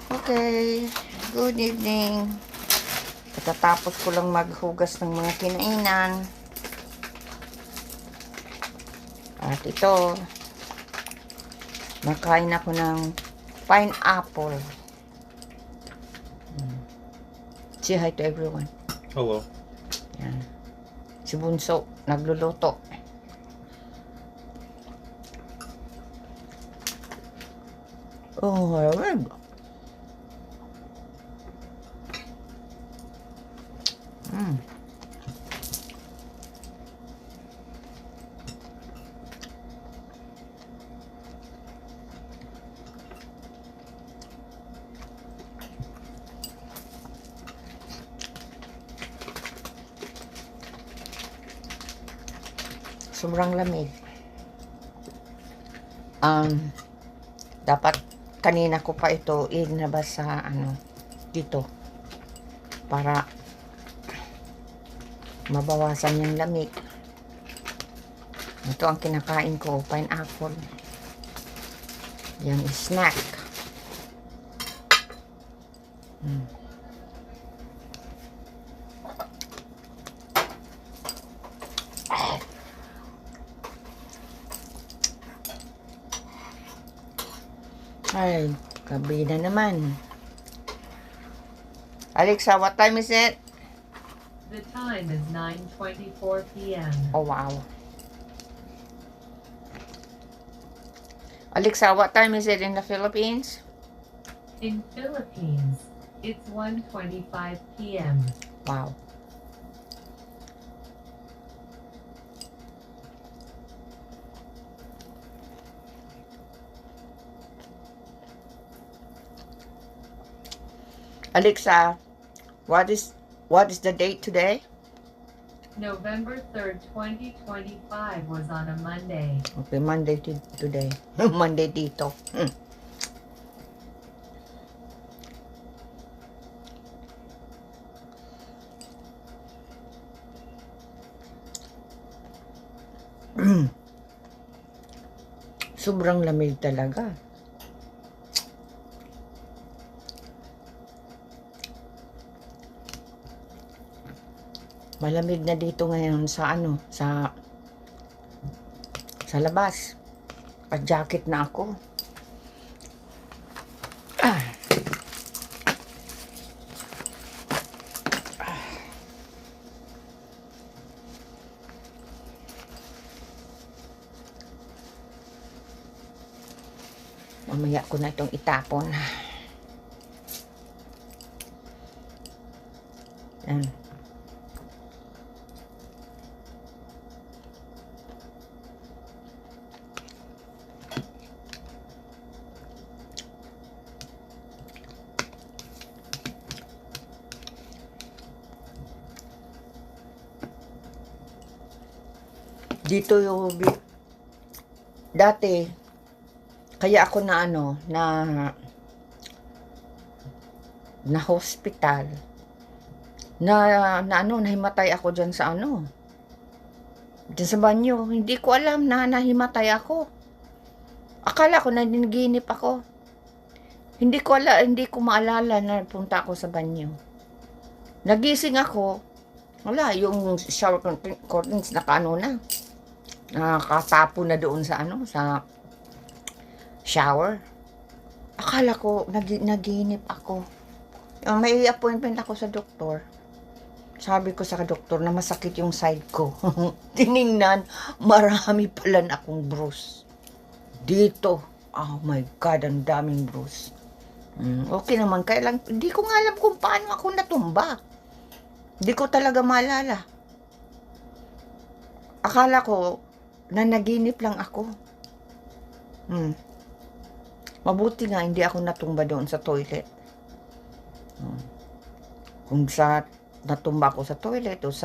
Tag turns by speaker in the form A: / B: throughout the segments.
A: Okay, good evening. Katatapos ko lang maghugas ng mga kinainan. At ito, nakain ako ng pineapple. Say hi to everyone.
B: Hello.
A: Yan. Si Bunso, nagluluto. Oh, malamig. Sobrang lamig. Dapat kanina ko pa ito inabas sa dito para mabawasan yung lamig. Ito ang kinakain ko, pineapple. Yung snack. Ay, gabi na naman. Alexa, what time is it?
C: The time is 9:24 p.m.
A: Oh, wow. Alexa, what time is it in the Philippines?
C: In Philippines, it's 1:25 p.m.
A: Wow. Alexa, what is the date today?
C: November 3rd, 2025 was on a Monday.
A: Okay, Monday today. Monday dito. Sobrang lamig talaga. Malamig na dito ngayon sa sa labas. At jacket na ako. Mamaya ko na itong itapon. Yan. Dito yung dati kaya ako na na hospital nahimatay ako diyan sa diyan sa banyo. Hindi ko alam na nahimatay ako. Akala ko nanaginip ako. Hindi ko maalala na punta ako sa banyo. Nagising ako, wala, yung shower curtains nakatapo na doon sa sa shower. Akala ko naginip ako. May appointment ako sa doktor. Sabi ko sa doktor na masakit yung side ko. Tiningnan, marami pala na akong bruise. Dito, oh my God, ang daming bruise. Okay naman, kaya lang, hindi ko nga alam kung paano ako natumba. Hindi ko talaga maalala. Akala ko, nanaginip lang ako. Mabuti nga, hindi ako natumba doon sa toilet. Kung natumba ako sa toilet, o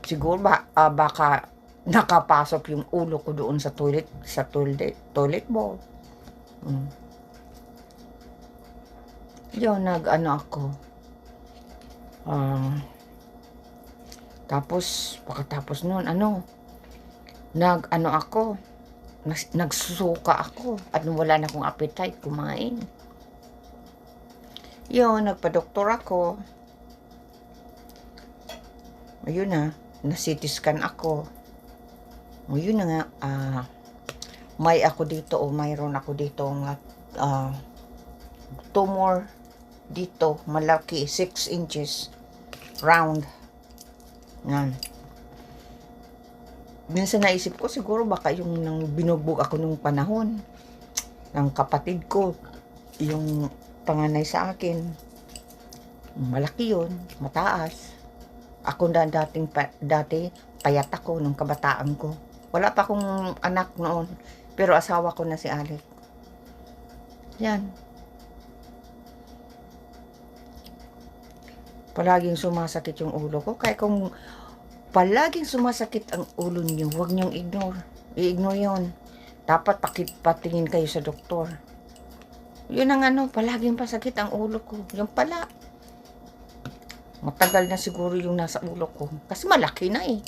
A: siguro baka nakapasok yung ulo ko doon sa toilet bowl. Yun, ako. Tapos, pagkatapos nun, ako, nagsusuka ako, at wala na akong appetite kumain. Yun, nagpa-doktor ako. Ayun na CT scan ako. Ayun na nga, mayroon ako dito ng tumor dito, malaki, 6 inches, round. Yan. Minsan naisip ko, siguro baka yung nang binugbog ako nung panahon ng kapatid ko, yung panganay sa akin, malaki yun, mataas. Ako dati payat ako nung kabataan ko. Wala pa akong anak noon, pero asawa ko na si Alec. Yan. Palaging sumasakit yung ulo ko. Kaya kung palaging sumasakit ang ulo niyo, huwag niyong i-ignore yun. Dapat patingin kayo sa doktor. Yun ang palaging pasakit ang ulo ko. Yung pala, matagal na siguro yung nasa ulo ko. Kasi malaki na eh.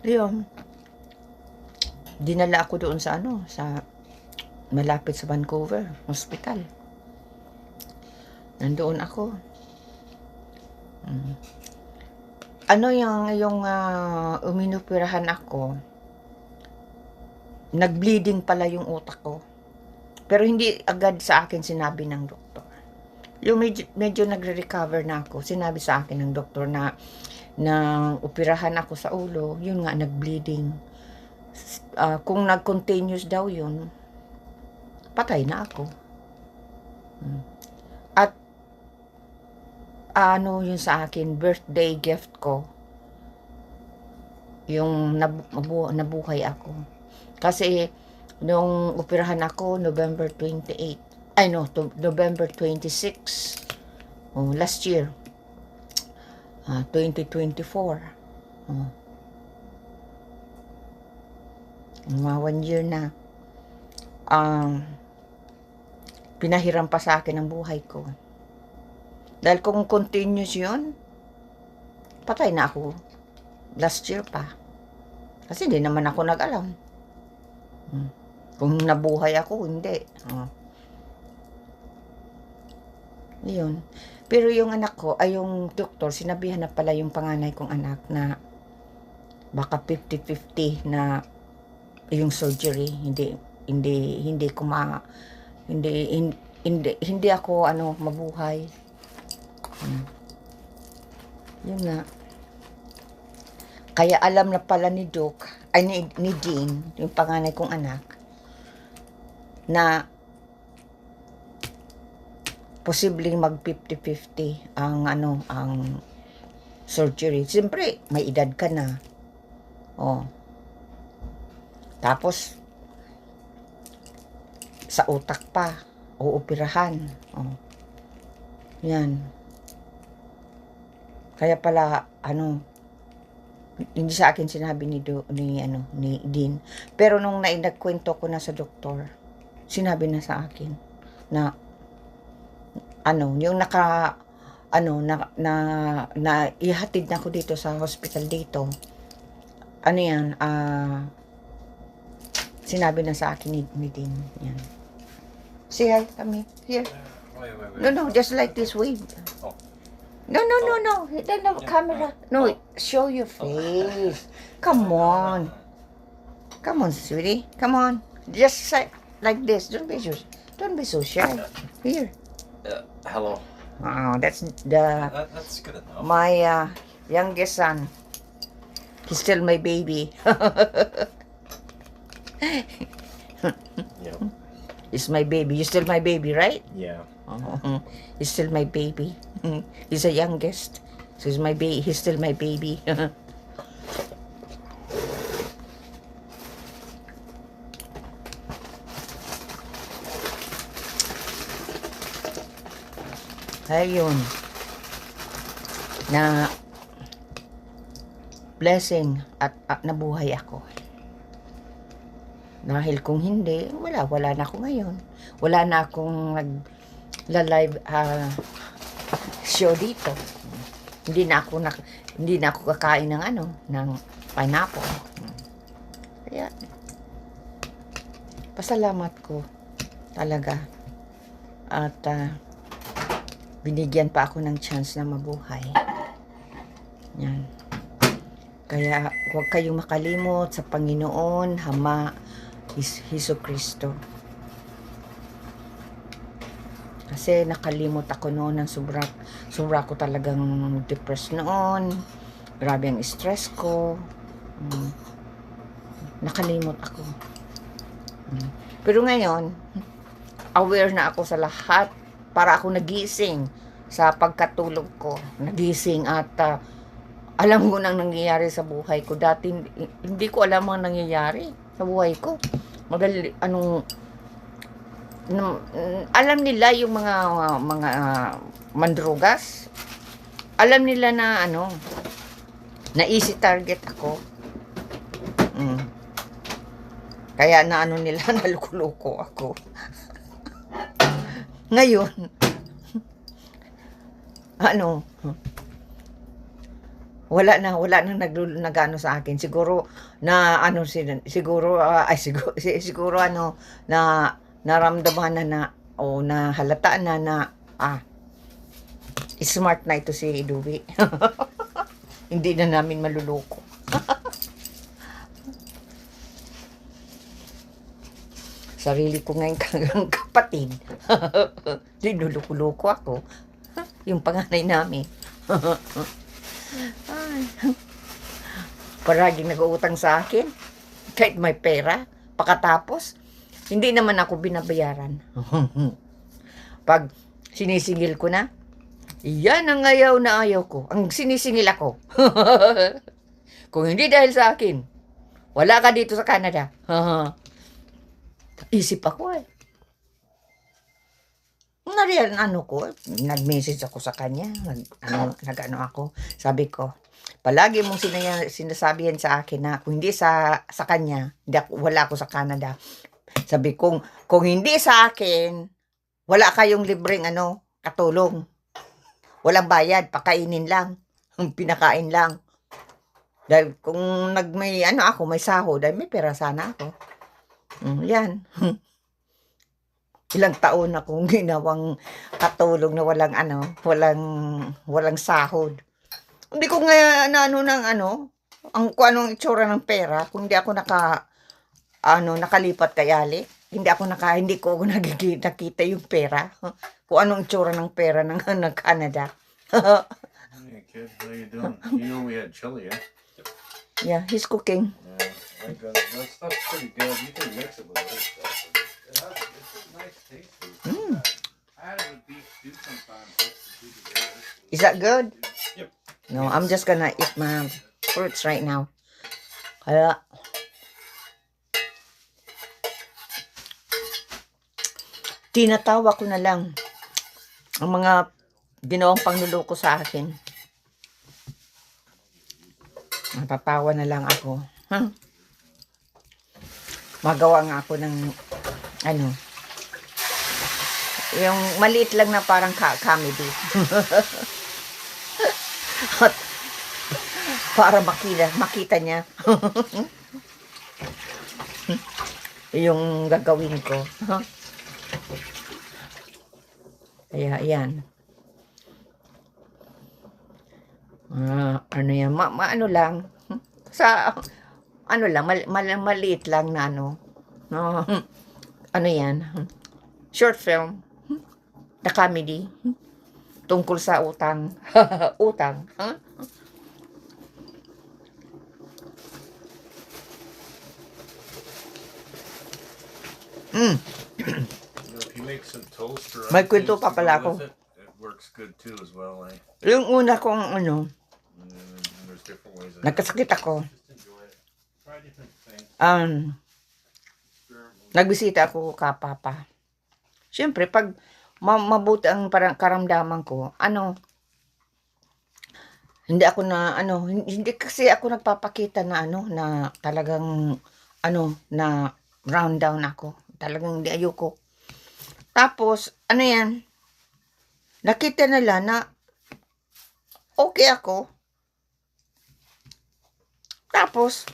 A: Yun. Dinala ako doon sa malapit sa Vancouver Hospital. Nandoon ako. Yung uminoperahan ako, nag-bleeding pala yung utak ko. Pero hindi agad sa akin sinabi ng doktor. Yung medyo nagre-recover na ako, sinabi sa akin ng doktor na operahan ako sa ulo, yun nga, nag-bleeding. Kung nag-continuous daw yun, patay na ako. At yun sa akin, birthday gift ko, yung nabuhay ako. Kasi nung operahan ako, November 26, last year, 2024. Mga 1 year na. Pinahiram pa sa akin ang buhay ko. Dahil kung continuous yun, patay na ako last year pa. Kasi hindi naman ako nag-alam. Kung nabuhay ako, hindi. Yun. Pero yung anak ko, yung doktor, sinabihan na pala yung panganay kong anak na baka 50-50 na yung surgery. Hindi ako mabuhay. Yun nga. Kaya alam na pala ni Dean, yung panganay kong anak, na posibleng mag 50-50 ang surgery. Siyempre, may edad ka na. Tapos sa utak pa, uoperahan. Yan. Kaya pala hindi sa akin sinabi ni Dean. Pero nung nagkwento ko na sa doktor, sinabi na sa akin na yung ihatid na ko dito sa hospital dito. Sinabi na sa akin ni Dean. Yan. Say hi, come here.
B: Wait.
A: No, just like this wave.
B: Oh.
A: No. The camera. No, show your face. Come on, sweetie. Come on. Just like this. Don't be so shy. Here.
B: Hello.
A: Oh, that's
B: That's good enough.
A: my youngest son. He's still my baby.
B: Yeah.
A: He's my baby. You're still my baby, right?
B: Yeah.
A: Oh, he's still my baby. He's the youngest. So he's my baby. He's still my baby. Ayun. Na blessing at nabuhay ako. Dahil kung hindi, wala na ako ngayon. Wala na akong nag-live show dito. Hindi na ako kakain ng pineapple. Kaya, pasalamat ko talaga. At binigyan pa ako ng chance na mabuhay. Yan. Kaya huwag kayong makalimot sa Panginoon, Ama, Hesus Kristo. Kasi nakalimot ako noon ng sobra ko talagang depressed noon. Grabe ang stress ko. Nakalimot ako. Pero ngayon, aware na ako sa lahat. Para ako nagising sa pagkatulog ko. Nagising at alam ko nang nangyayari sa buhay ko. Dati hindi ko alam ang nangyayari sa buhay ko. Alam nila yung mga mandrugas. Alam nila na na easy target ako. Kaya na nila, naluko-luko ako. Ngayon, wala na nagano sa akin. Siguro na siguro na naramdaman na halata na smart na ito si Dewey. Hindi na namin maluloko. Sarili ko ngayon kapatid. Linuluko-luko ako. Yung panganay namin. Paraging nag-uutang sa akin. Kahit may pera. Pakatapos, hindi naman ako binabayaran. Pag sinisingil ko na, yan ang ayaw na ayaw ko. Ang sinisingil ako. Kung hindi dahil sa akin, wala ka dito sa Canada. Isip ako nag-message ako sa kanya, nag-ano ako, sabi ko, palagi mong sinasabi yan sa akin na kung hindi sa kanya, wala ako sa Canada. Sabi kung hindi sa akin, wala kayong libreng katulong. Walang bayad, pakainin lang, pinakain lang. Dahil kung may may sahod, dahil may pera sana ako. Yan. Ilang taon akong ginawang katulong na walang sahod. Hindi ko nga kung anong itsura ng pera, kung hindi ako nakalipat kay Ali, hindi ko nakita yung pera. Kung anong itsura ng pera ng Canada.
B: Hey kid, how you doing? You know we had chili, eh?
A: Yeah, he's cooking.
B: Yeah, that stuff's pretty good. You can mix it with other stuff. It's a nice taste. I had it with beef stew sometimes.
A: Is that good?
B: Yep.
A: No, I'm just gonna eat my fruits right now. Kaya, tinatawa ko na lang ang mga ginawang pangluloko sa akin. Natatawa na lang ako. Magawa nga ako ng yung maliit lang na parang comedy. Para makita niya yung gagawin ko. Kaya yan. Yan, lang. Sa, maliit lang na yan. Short film. The comedy. Tungkol sa utang. Utang.
B: If you make some toast or
A: May
B: other
A: kwento
B: things
A: pa
B: to
A: pala
B: go
A: ako.
B: with it works good too as well, eh?
A: Yung una kong
B: And there's different ways of
A: nagkasakit ako.
B: just enjoy it. Try different things.
A: Nagbisita ako ka Papa. Siyempre, pag mabuti ang parang karamdaman ko, hindi ako hindi kasi ako nagpapakita na na talagang na round down ako. Talagang hindi ayoko. Tapos, yan, nakita nila na okay ako. Tapos,